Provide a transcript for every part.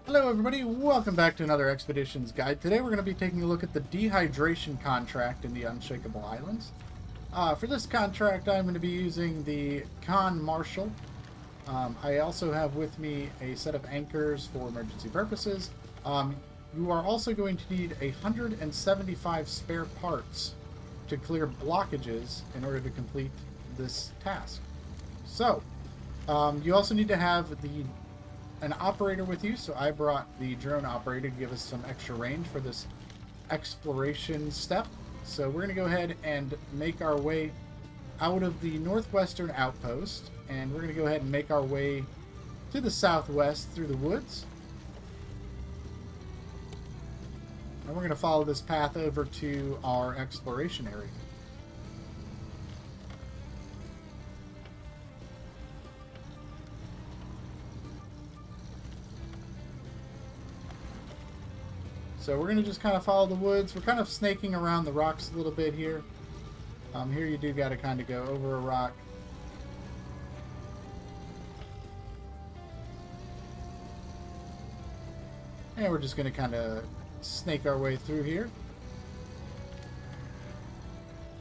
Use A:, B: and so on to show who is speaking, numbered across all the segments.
A: Hello everybody, welcome back to another Expeditions Guide. Today we're going to be taking a look at the Dehydration Contract in the Unshakeable Islands. For this contract I'm going to be using the Con Marshal. I also have with me a set of anchors for emergency purposes. You are also going to need 175 spare parts to clear blockages in order to complete this task. So, you also need to have an operator with you, so I brought the drone operator to give us some extra range for this exploration step. So we're going to go ahead and make our way out of the northwestern outpost, and we're going to go ahead and make our way to the southwest through the woods. And we're going to follow this path over to our exploration area. So we're going to just kind of follow the woods. We're kind of snaking around the rocks a little bit here. Here you do got to kind of go over a rock. And we're just going to kind of snake our way through here.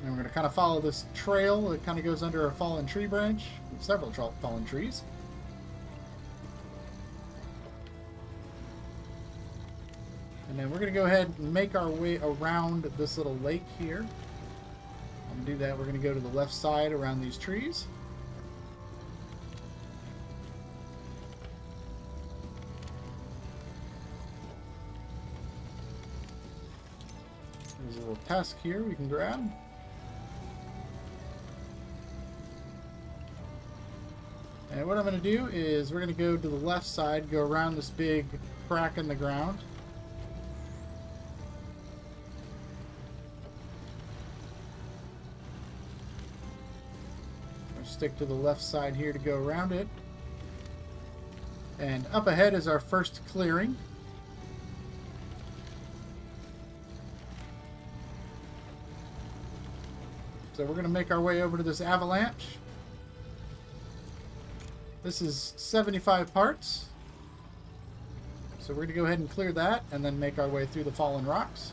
A: And we're going to kind of follow this trail that kind of goes under a fallen tree branch. Several fallen trees. And then we're going to go ahead and make our way around this little lake here. To do that, we're going to go to the left side around these trees. There's a little tusk here we can grab. And what I'm going to do is we're going to go to the left side, go around this big crack in the ground. Stick to the left side here to go around it. And up ahead is our first clearing. So we're going to make our way over to this avalanche. This is 75 parts. So we're going to go ahead and clear that and then make our way through the fallen rocks.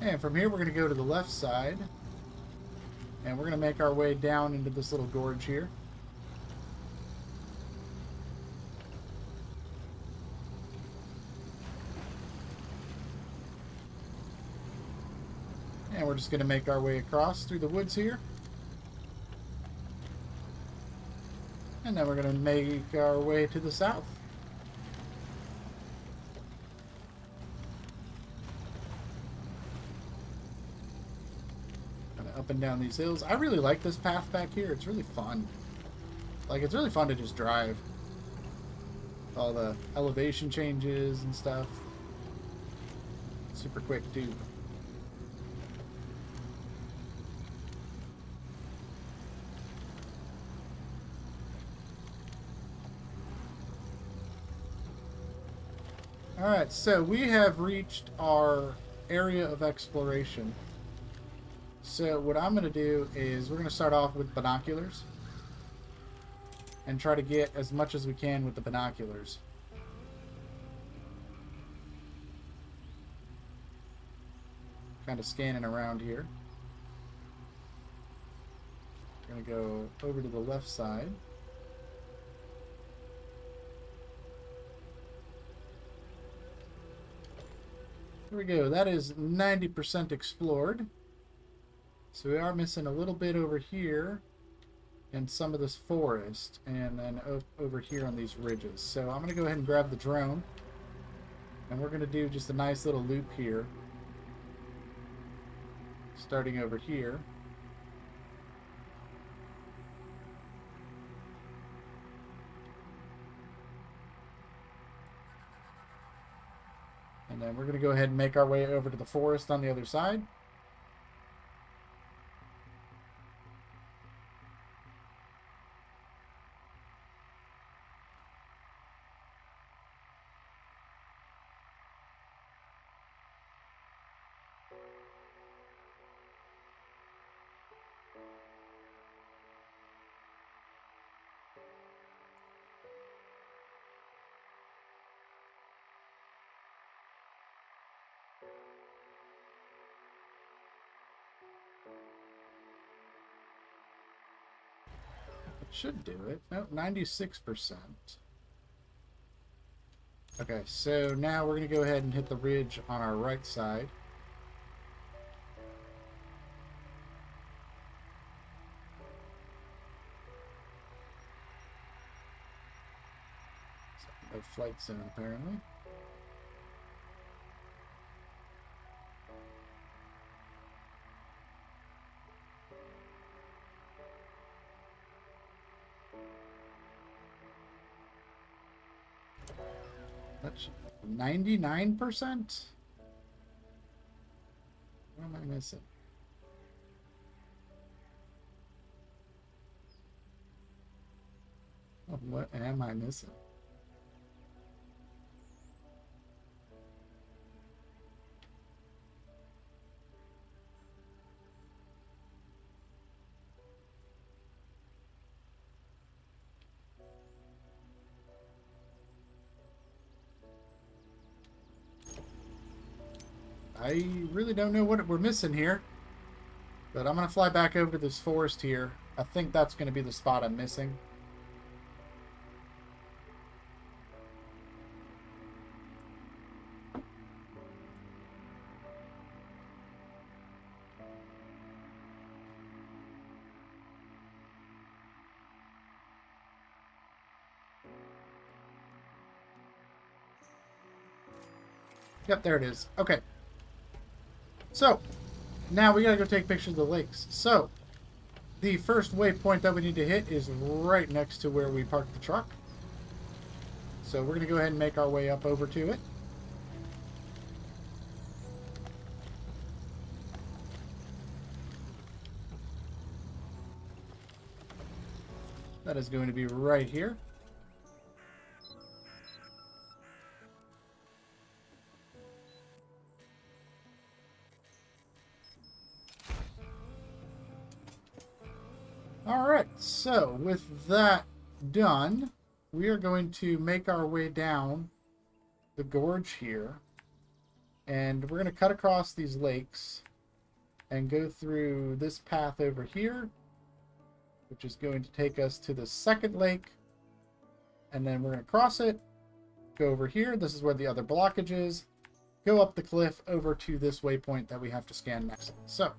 A: And from here we're going to go to the left side, and we're going to make our way down into this little gorge here. And we're just going to make our way across through the woods here. And then we're going to make our way to the south. Up and down these hills. I really like this path back here. It's really fun. Like, it's really fun to just drive. All the elevation changes and stuff. Super quick, too. Alright, so we have reached our area of exploration. So what I'm going to do is we're going to start off with binoculars and try to get as much as we can with the binoculars. Kind of scanning around here. Going to go over to the left side. Here we go. That is 90% explored. So we are missing a little bit over here in some of this forest and then over here on these ridges. So I'm going to go ahead and grab the drone, and we're going to do just a nice little loop here, starting over here. And then we're going to go ahead and make our way over to the forest on the other side. Should do it. Nope, 96%. Okay, so now we're going to go ahead and hit the ridge on our right side. No flight zone, apparently. That's 99%? What am I missing? Oh, what am I missing? I really don't know what we're missing here. But I'm going to fly back over to this forest here. I think that's going to be the spot I'm missing. Yep, there it is. Okay. So, now we gotta go take pictures of the lakes. So, the first waypoint that we need to hit is right next to where we parked the truck. So we're gonna go ahead and make our way up over to it. That is going to be right here. Alright, so with that done, we are going to make our way down the gorge here. And we're going to cut across these lakes and go through this path over here, which is going to take us to the second lake. And then we're going to cross it, go over here. This is where the other blockage is. Go up the cliff over to this waypoint that we have to scan next. So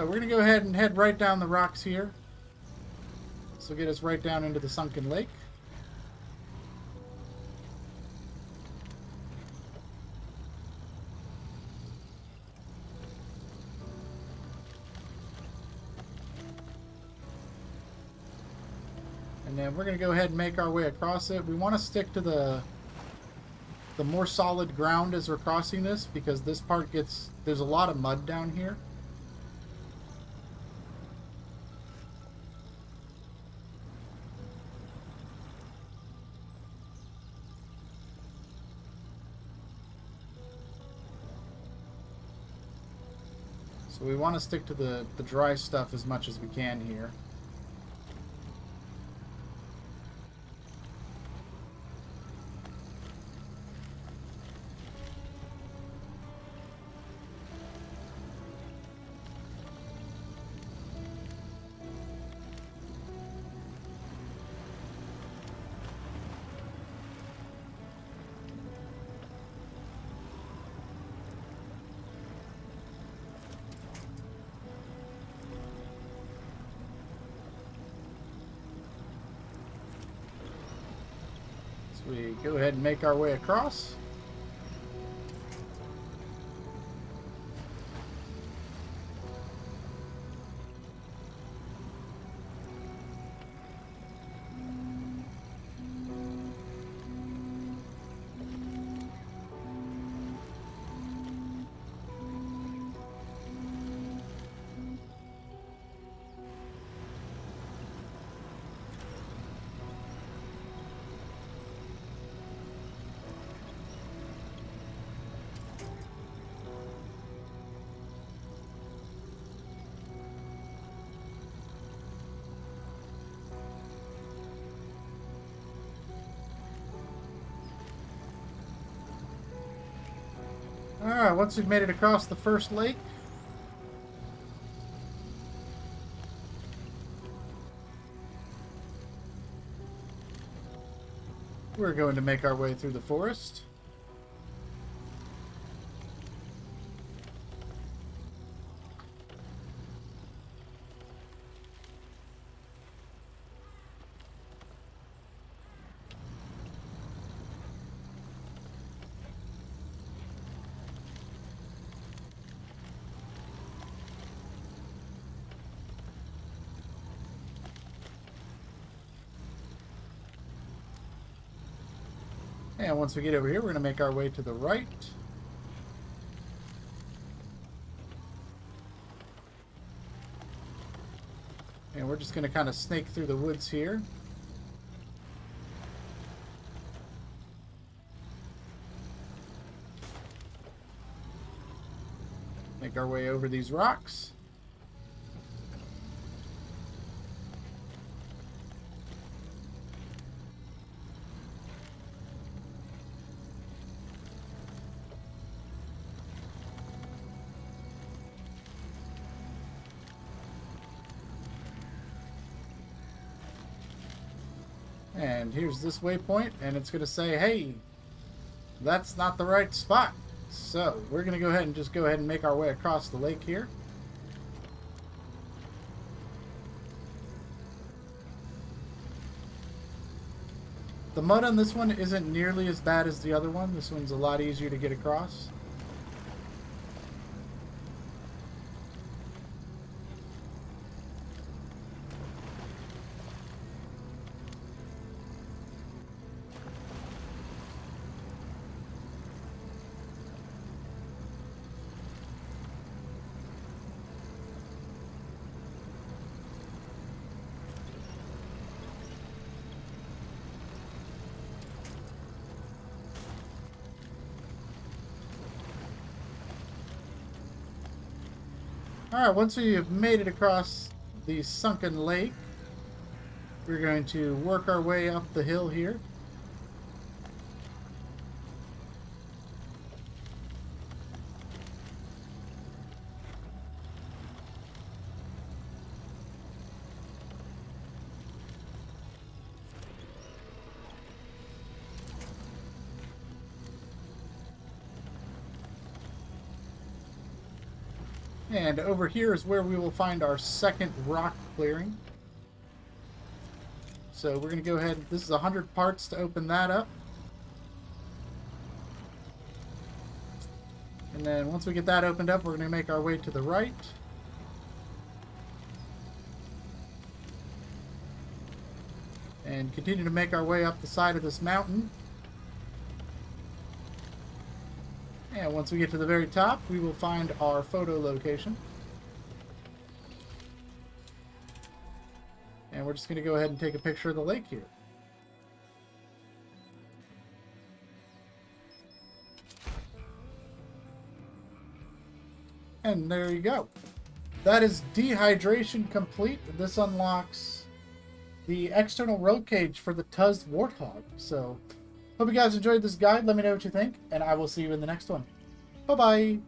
A: we're going to go ahead and head right down the rocks here. This will get us right down into the sunken lake. And then we're going to go ahead and make our way across it. We want to stick to the more solid ground as we're crossing this, because this part there's a lot of mud down here. So we want to stick to the dry stuff as much as we can here. We go ahead and make our way across. Alright, once we've made it across the first lake, we're going to make our way through the forest. And once we get over here, we're going to make our way to the right. And we're just going to kind of snake through the woods here. Make our way over these rocks. And here's this waypoint, and it's going to say, hey, that's not the right spot. So we're going to go ahead and make our way across the lake here. The mud on this one isn't nearly as bad as the other one. This one's a lot easier to get across. Alright, once we've made it across the sunken lake, we're going to work our way up the hill here. And over here is where we will find our second rock clearing. So we're going to go ahead, this is 100 parts to open that up. And then once we get that opened up, we're going to make our way to the right. And continue to make our way up the side of this mountain. And once we get to the very top, we will find our photo location. And we're just going to go ahead and take a picture of the lake here. And there you go. That is dehydration complete. This unlocks the external road cage for the Tuz Warthog. So, hope you guys enjoyed this guide. Let me know what you think, and I will see you in the next one. Bye-bye!